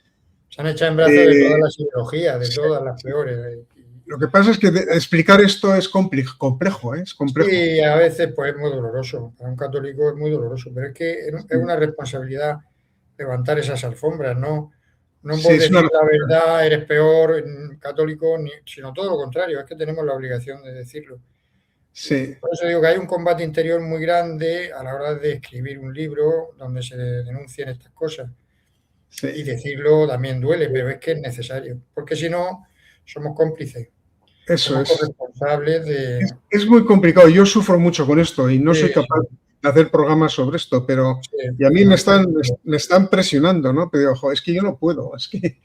[SPEAKER 2] Se han echado en brazos de todas las ideologías, de todas las peores.
[SPEAKER 1] Lo que pasa es que explicar esto es complejo, es complejo.
[SPEAKER 2] Sí, a veces pues es muy doloroso. Para un católico es muy doloroso, pero es que es una responsabilidad levantar esas alfombras, ¿no? No por decir la verdad eres peor católico, sino todo lo contrario, es que tenemos la obligación de decirlo.
[SPEAKER 1] Sí.
[SPEAKER 2] Por eso digo que hay un combate interior muy grande a la hora de escribir un libro donde se denuncien estas cosas. Sí. Y decirlo también duele, pero es que es necesario, porque si no, somos cómplices.
[SPEAKER 1] Eso
[SPEAKER 2] somos corresponsables de...
[SPEAKER 1] Es muy complicado. Yo sufro mucho con esto y no soy capaz de hacer programas sobre esto, pero y a mí me están presionando, ¿no? Pero ojo, es que yo no puedo, es que...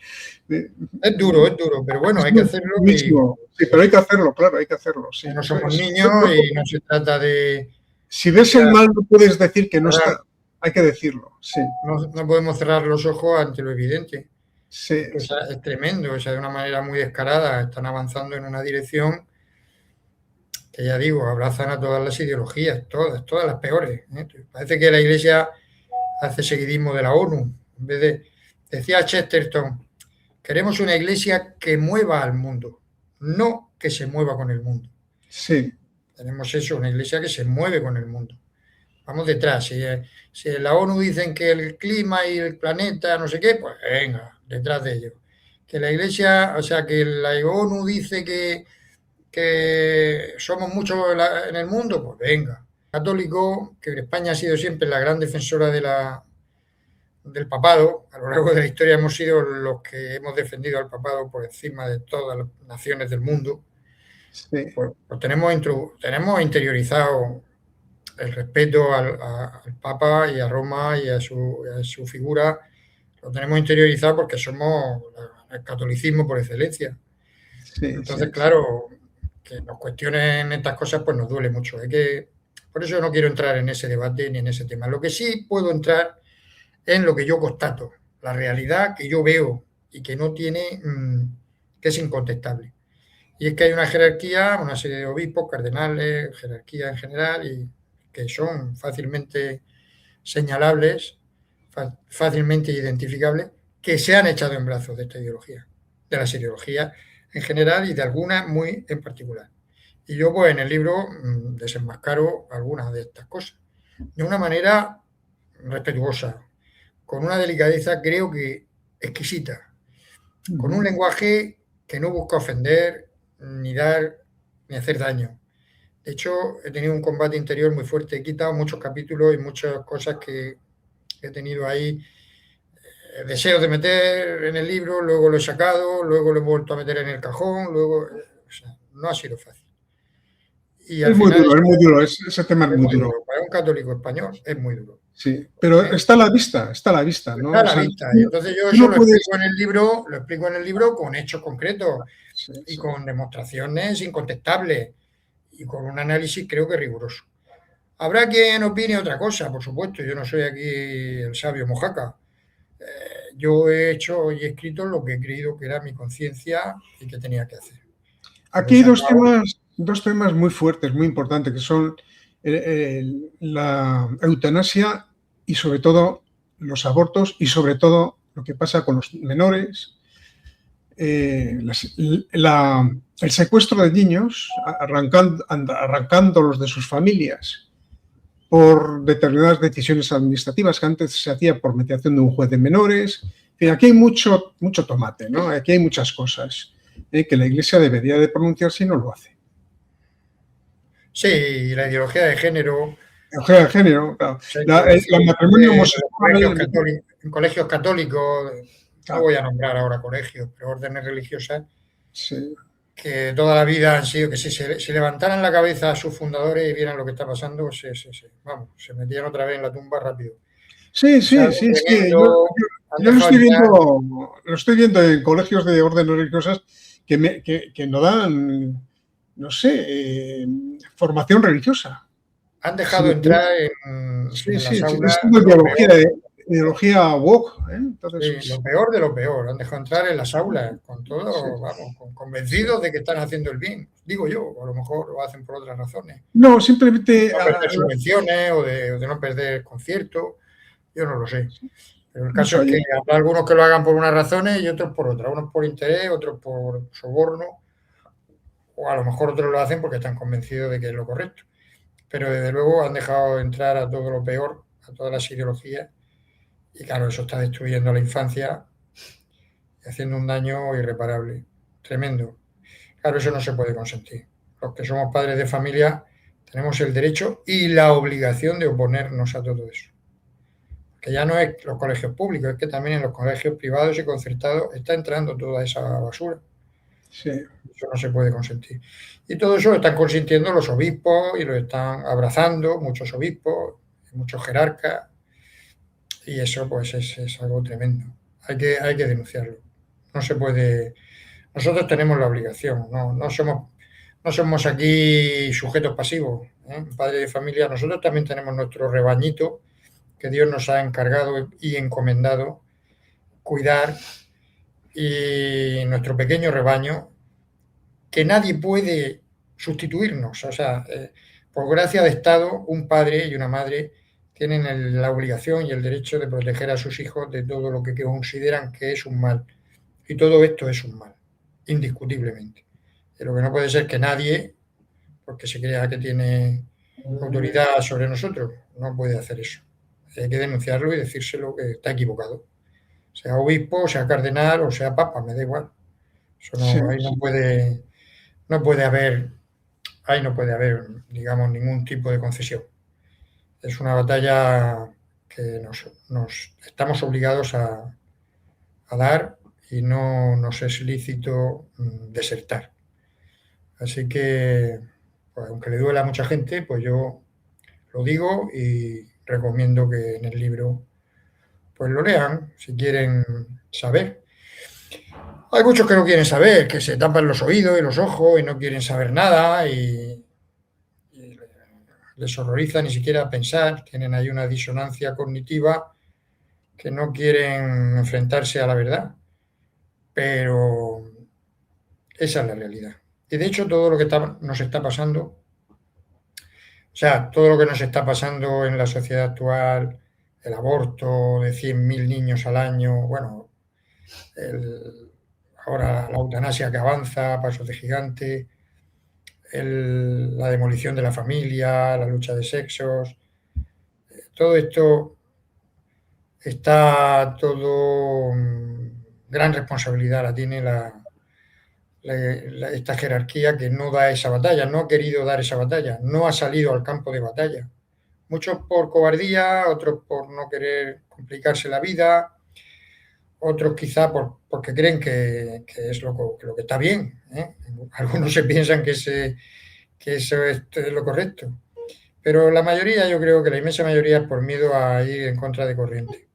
[SPEAKER 2] Es duro, pero bueno, hay que hacerlo.
[SPEAKER 1] Sí, pero hay que hacerlo, claro, hay que hacerlo. Sí.
[SPEAKER 2] No somos niños y no se trata de...
[SPEAKER 1] Si ves el mal, no puedes decir que no está. Hay que decirlo, sí.
[SPEAKER 2] No podemos cerrar los ojos ante lo evidente.
[SPEAKER 1] Sí.
[SPEAKER 2] Es tremendo, de una manera muy descarada están avanzando en una dirección que ya digo, abrazan a todas las ideologías, todas las peores. Parece que la Iglesia hace seguidismo de la ONU. En vez de, decía Chesterton, queremos una Iglesia que mueva al mundo, no que se mueva con el mundo.
[SPEAKER 1] Sí.
[SPEAKER 2] Tenemos eso, una Iglesia que se mueve con el mundo. Vamos detrás. Si la ONU dicen que el clima y el planeta, no sé qué, pues venga, detrás de ellos. Que la Iglesia, o sea, que la ONU dice que somos muchos en el mundo, pues venga. Católico, que España ha sido siempre la gran defensora del papado, a lo largo de la historia hemos sido los que hemos defendido al papado por encima de todas las naciones del mundo,
[SPEAKER 1] Sí.
[SPEAKER 2] pues tenemos interiorizado el respeto al Papa y a Roma y a su figura, lo tenemos interiorizado porque somos el catolicismo por excelencia.
[SPEAKER 1] Sí,
[SPEAKER 2] Entonces,
[SPEAKER 1] sí,
[SPEAKER 2] claro, que nos cuestionen estas cosas, pues nos duele mucho. Por eso no quiero entrar en ese debate ni en ese tema. Lo que sí puedo entrar es en lo que yo constato, la realidad que yo veo y que no tiene, que es incontestable. Y es que hay una jerarquía, una serie de obispos, cardenales, jerarquía en general, y que son fácilmente señalables, fácilmente identificables, que se han echado en brazos de esta ideología, de las ideologías en general y de algunas muy en particular. Y yo, pues, en el libro desenmascaro algunas de estas cosas, de una manera respetuosa, con una delicadeza creo que exquisita, con un lenguaje que no busca ofender, ni dar, ni hacer daño. De hecho, he tenido un combate interior muy fuerte, he quitado muchos capítulos y muchas cosas que he tenido ahí deseos de meter en el libro, luego lo he sacado, luego lo he vuelto a meter en el cajón, luego, o sea, no ha sido fácil. Y al
[SPEAKER 1] Es muy
[SPEAKER 2] final
[SPEAKER 1] duro, es muy duro, ese tema es
[SPEAKER 2] es
[SPEAKER 1] muy
[SPEAKER 2] muy
[SPEAKER 1] duro.
[SPEAKER 2] duro. Para un católico español es muy duro.
[SPEAKER 1] Sí, pero
[SPEAKER 2] ¿Eh?
[SPEAKER 1] está a la vista, ¿no?
[SPEAKER 2] Está a
[SPEAKER 1] O
[SPEAKER 2] la
[SPEAKER 1] sea,
[SPEAKER 2] vista. Y entonces yo
[SPEAKER 1] tú
[SPEAKER 2] eso
[SPEAKER 1] no puedes.
[SPEAKER 2] lo explico en el libro con hechos concretos
[SPEAKER 1] Sí,
[SPEAKER 2] y
[SPEAKER 1] sí.
[SPEAKER 2] con demostraciones incontestables y con un análisis creo que riguroso. Habrá quien opine otra cosa, por supuesto. Yo no soy aquí el sabio Mojaca. Yo he hecho y he escrito lo que he creído que era mi conciencia y que tenía que hacer. Lo he
[SPEAKER 1] Aquí hay
[SPEAKER 2] sacado.
[SPEAKER 1] dos temas muy fuertes, muy importantes, que son la eutanasia y sobre todo los abortos y sobre todo lo que pasa con los menores, el secuestro de niños, arrancándolos de sus familias por determinadas decisiones administrativas que antes se hacía por mediación de un juez de menores. En fin, aquí hay mucho tomate, ¿no? Aquí hay muchas cosas que la Iglesia debería de pronunciarse y no lo hace.
[SPEAKER 2] Sí, la ideología de género,
[SPEAKER 1] Ideología de género, claro.
[SPEAKER 2] se ha introducido
[SPEAKER 1] El matrimonio
[SPEAKER 2] en los colegios
[SPEAKER 1] homosexual,
[SPEAKER 2] católicos, no
[SPEAKER 1] claro,
[SPEAKER 2] voy a nombrar ahora colegios, pero órdenes religiosas
[SPEAKER 1] sí.
[SPEAKER 2] que toda la vida han sido que si se levantaran la cabeza a sus fundadores y vieran lo que está pasando, vamos, se metían otra vez en la tumba rápido.
[SPEAKER 1] Sí,
[SPEAKER 2] Es
[SPEAKER 1] sí,
[SPEAKER 2] algo
[SPEAKER 1] sí, sí.
[SPEAKER 2] tremendo, han
[SPEAKER 1] Yo
[SPEAKER 2] dejado entrar.
[SPEAKER 1] lo estoy viendo en colegios de órdenes religiosas que no dan, no sé, formación religiosa.
[SPEAKER 2] Han dejado
[SPEAKER 1] Sino
[SPEAKER 2] entrar
[SPEAKER 1] sí,
[SPEAKER 2] en
[SPEAKER 1] sí,
[SPEAKER 2] las aulas
[SPEAKER 1] es una
[SPEAKER 2] lo peor,
[SPEAKER 1] ideología woke, ¿eh? Entonces,
[SPEAKER 2] lo peor de lo peor. Han dejado entrar en las aulas con
[SPEAKER 1] sí,
[SPEAKER 2] todo, vamos,
[SPEAKER 1] sí.
[SPEAKER 2] convencidos de que están haciendo el bien. Digo yo, o a lo mejor lo hacen por otras razones.
[SPEAKER 1] No, simplemente
[SPEAKER 2] No perder subvenciones o de no perder conciertos, yo no lo sé. Pero el caso
[SPEAKER 1] eso
[SPEAKER 2] es que
[SPEAKER 1] hay.
[SPEAKER 2] habrá algunos que lo hagan por unas razones y otros por otras. Unos por interés, otros por soborno, o a lo mejor otros lo hacen porque están convencidos de que es lo correcto. Pero desde luego han dejado entrar a todo lo peor, a todas las ideologías, y claro, eso está destruyendo a la infancia y haciendo un daño irreparable, tremendo. Claro, eso no se puede consentir. Los que somos padres de familia tenemos el derecho y la obligación de oponernos a todo eso. Que ya no es los colegios públicos, es que también en los colegios privados y concertados está entrando toda esa basura.
[SPEAKER 1] Sí.
[SPEAKER 2] Eso no se puede consentir. Y todo eso lo están consintiendo los obispos y lo están abrazando muchos obispos, muchos jerarcas, y eso pues es algo tremendo. Hay que denunciarlo. No se puede. Nosotros tenemos la obligación, no somos aquí sujetos pasivos, ¿eh? Padre de familia, nosotros también tenemos nuestro rebañito que Dios nos ha encargado y encomendado cuidar, y nuestro pequeño rebaño, que nadie puede sustituirnos. O sea, por gracia de Estado, un padre y una madre tienen la obligación y el derecho de proteger a sus hijos de todo lo que consideran que es un mal. Y todo esto es un mal, indiscutiblemente. Y lo que no puede ser que nadie, porque se crea que tiene autoridad sobre nosotros, no puede hacer eso. Hay que denunciarlo y decírselo que está equivocado. Sea obispo, sea cardenal o sea papa, me da igual. Eso
[SPEAKER 1] Sí,
[SPEAKER 2] no, ahí
[SPEAKER 1] sí.
[SPEAKER 2] no puede haber, ahí no puede haber, digamos, ningún tipo de concesión. Es una batalla que nos estamos obligados a dar y no nos es lícito desertar. Así que, pues, aunque le duela a mucha gente, pues yo lo digo y recomiendo que en el libro pues lo lean si quieren saber. Hay muchos que no quieren saber, que se tapan los oídos y los ojos y no quieren saber nada y les horroriza ni siquiera pensar, tienen ahí una disonancia cognitiva que no quieren enfrentarse a la verdad, pero esa es la realidad. Y de hecho todo lo que nos está pasando, o sea, todo lo que nos está pasando en la sociedad actual, el aborto de 100.000 niños al año, bueno, ahora la eutanasia que avanza a pasos de gigante, la demolición de la familia, la lucha de sexos, todo esto está todo, gran responsabilidad la tiene esta jerarquía que no da esa batalla, no ha querido dar esa batalla, no ha salido al campo de batalla. Muchos por cobardía, otros por no querer complicarse la vida, otros quizá porque creen que es lo que está bien, ¿eh? Algunos se piensan que eso es lo correcto. Pero la mayoría, yo creo que la inmensa mayoría es por miedo a ir en contra de corriente.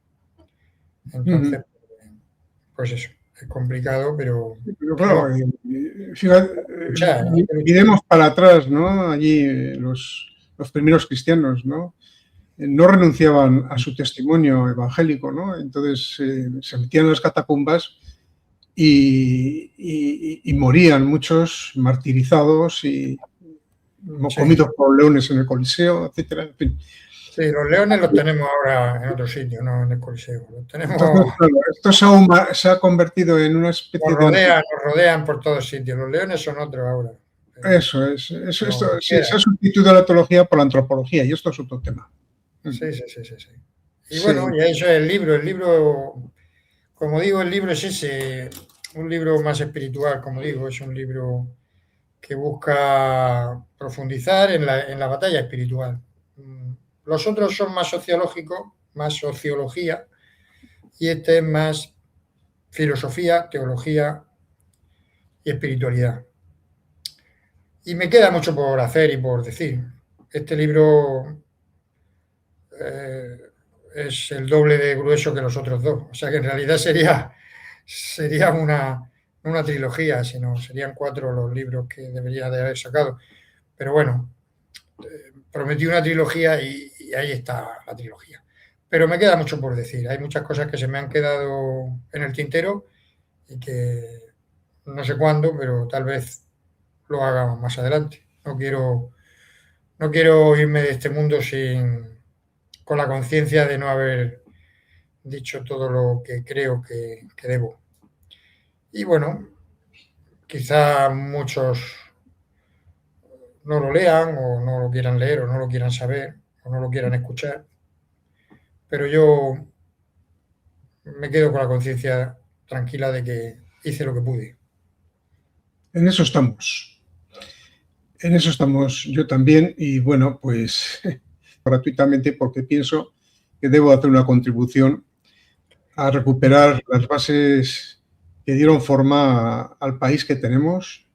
[SPEAKER 1] Ujú.
[SPEAKER 2] Entonces, pues eso, es complicado,
[SPEAKER 1] Pero
[SPEAKER 2] pero
[SPEAKER 1] claro, fíjate,
[SPEAKER 2] luchar, hay que luchar.
[SPEAKER 1] iremos para atrás, ¿no? Allí los primeros cristianos, ¿no? No renunciaban a su testimonio evangélico, ¿no? Entonces se metían en las catacumbas y morían muchos martirizados y
[SPEAKER 2] Sí,
[SPEAKER 1] comidos por leones en el Coliseo, etcétera. En fin.
[SPEAKER 2] sí, los leones los tenemos ahora en otro sitio, no en el Coliseo. Los
[SPEAKER 1] Entonces,
[SPEAKER 2] tenemos,
[SPEAKER 1] claro, esto se ha convertido en una especie de
[SPEAKER 2] nos rodean por todos sitios. Los leones son otros ahora.
[SPEAKER 1] eso es, eso,
[SPEAKER 2] Pero
[SPEAKER 1] esto, sí, se
[SPEAKER 2] cualquiera.
[SPEAKER 1] ha sustituido la teología por la antropología y esto es otro tema.
[SPEAKER 2] Sí, sí, sí, sí, sí. Y bueno,
[SPEAKER 1] Sí,
[SPEAKER 2] y eso es el libro. El libro, como digo, el libro es ese, un libro más espiritual, como digo, es un libro que busca profundizar en la batalla espiritual. Los otros son más sociológicos, más sociología, y este es más filosofía, teología y espiritualidad. Y me queda mucho por hacer y por decir. Este libro eh, es el doble de grueso que los otros dos. O sea que en realidad sería una trilogía, sino serían 4 los libros que debería de haber sacado. Pero bueno, prometí una trilogía y ahí está la trilogía. Pero me queda mucho por decir. Hay muchas cosas que se me han quedado en el tintero y que no sé cuándo, pero tal vez lo haga más adelante. No quiero irme de este mundo con la conciencia de no haber dicho todo lo que creo que debo. Y bueno, quizá muchos no lo lean o no lo quieran leer o no lo quieran saber o no lo quieran escuchar, pero yo me quedo con la conciencia tranquila de que hice lo que pude.
[SPEAKER 1] en eso estamos. En eso estamos yo también y bueno, pues gratuitamente porque pienso que debo hacer una contribución a recuperar las bases que dieron forma al país que tenemos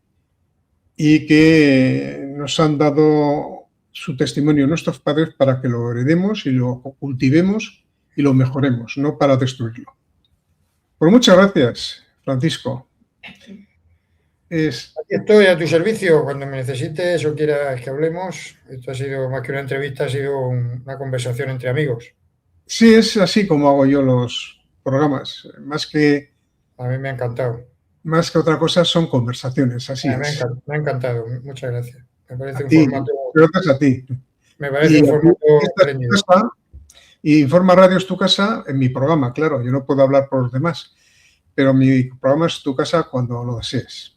[SPEAKER 1] y que nos han dado su testimonio nuestros padres para que lo heredemos y lo cultivemos y lo mejoremos, no para destruirlo. Pues muchas gracias, Francisco. Es,
[SPEAKER 2] Aquí estoy a tu servicio cuando me necesites o quieras que hablemos. Esto ha sido más que una entrevista, ha sido una conversación entre amigos.
[SPEAKER 1] sí, es así como hago yo los programas, más que
[SPEAKER 2] A mí me ha encantado.
[SPEAKER 1] más que otra cosa son conversaciones, así es.
[SPEAKER 2] Me ha encantado, muchas gracias. Me parece
[SPEAKER 1] A
[SPEAKER 2] un
[SPEAKER 1] ti,
[SPEAKER 2] formato,
[SPEAKER 1] gracias a ti.
[SPEAKER 2] me parece
[SPEAKER 1] Y
[SPEAKER 2] un
[SPEAKER 1] aquí,
[SPEAKER 2] formato
[SPEAKER 1] esta es tu
[SPEAKER 2] espléndido.
[SPEAKER 1] casa, y Informa Radio es tu casa en mi programa, claro, yo no puedo hablar por los demás, pero mi programa es tu casa cuando lo desees.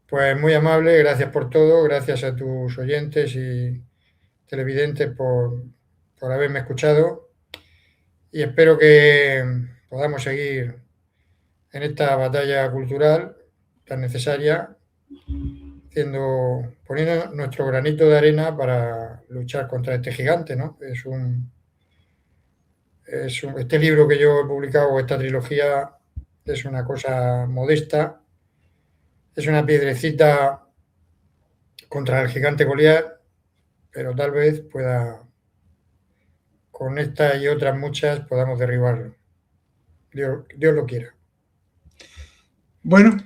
[SPEAKER 2] Pues muy amable, gracias por todo, gracias a tus oyentes y televidentes por haberme escuchado y espero que podamos seguir en esta batalla cultural tan necesaria, poniendo nuestro granito de arena para luchar contra este gigante, ¿no? Este libro que yo he publicado, esta trilogía, es una cosa modesta, es una piedrecita contra el gigante Goliat, pero tal vez con esta y otras muchas, podamos derribarlo. Dios lo quiera.
[SPEAKER 1] Bueno,